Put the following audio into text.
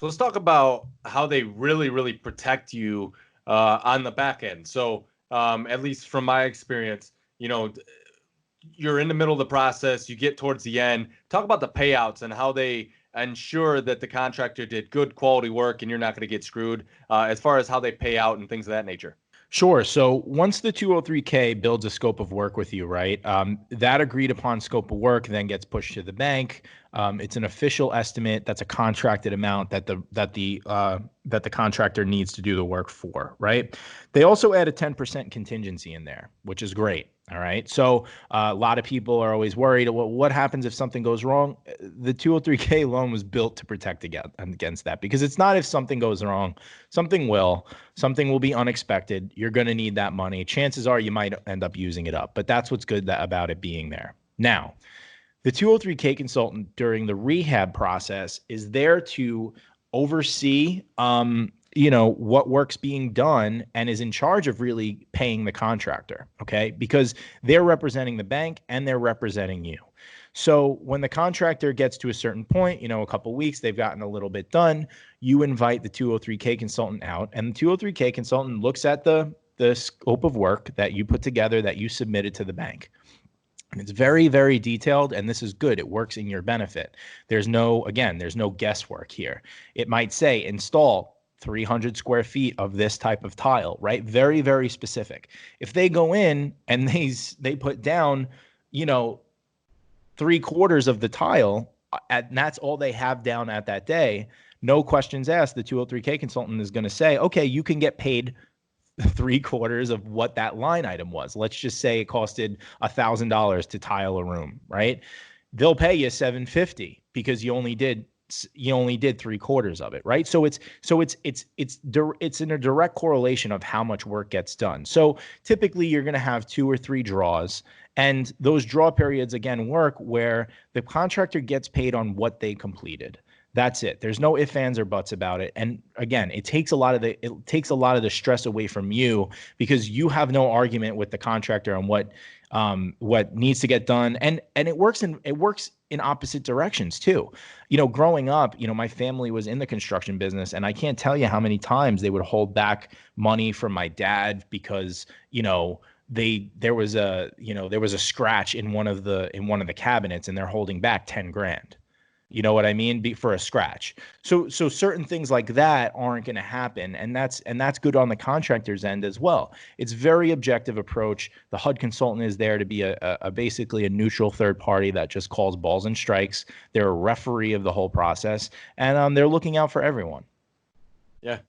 So let's talk about how they really, really protect you on the back end. So at least from my experience, you're in the middle of the process, you get towards the end. Talk about the payouts and how they ensure that the contractor did good quality work and you're not going to get screwed as far as how they pay out and things of that nature. Sure. So once the 203K builds a scope of work with you, right, that agreed upon scope of work then gets pushed to the bank. It's an official estimate. That's a contracted amount that the contractor needs to do the work for, right? They also add a 10% contingency in there, which is great. All right. So a lot of people are always worried. Well, what happens if something goes wrong? The 203K loan was built to protect against that, because it's not if something goes wrong, something will. Something will be unexpected. You're going to need that money. Chances are you might end up using it up, but that's what's good about it being there. Now, the 203K consultant during the rehab process is there to oversee, what work's being done, and is in charge of really paying the contractor. Okay. Because they're representing the bank and they're representing you. So when the contractor gets to a certain point, a couple weeks, they've gotten a little bit done, you invite the 203K consultant out, and the 203K consultant looks at the scope of work that you put together, that you submitted to the bank. And it's very, very detailed, and this is good. It works in your benefit. There's no guesswork here. It might say install 300 square feet of this type of tile, right? Very, very specific. If they go in and they put down, 3/4 of the tile, and that's all they have down at that day, no questions asked, the 203K consultant is going to say, okay, you can get paid 3/4 of what that line item was. Let's just say it costed $1,000 to tile a room, right? They'll pay you $750 because you only did 3/4 of it, right? So it's in a direct correlation of how much work gets done. So typically you're going to have 2 or 3 draws, and those draw periods again work where the contractor gets paid on what they completed. That's it. There's no ifs, ands, or buts about it. And again, it takes a lot of the stress away from you, because you have no argument with the contractor on what needs to get done. And it works in opposite directions too. Growing up, my family was in the construction business, and I can't tell you how many times they would hold back money from my dad because, there was a scratch in one of the cabinets, and they're holding back 10 grand. You know what I mean? For a scratch. So certain things like that aren't going to happen. And that's good on the contractor's end as well. It's very objective approach. The HUD consultant is there to be basically a neutral third party that just calls balls and strikes. They're a referee of the whole process, and they're looking out for everyone. Yeah.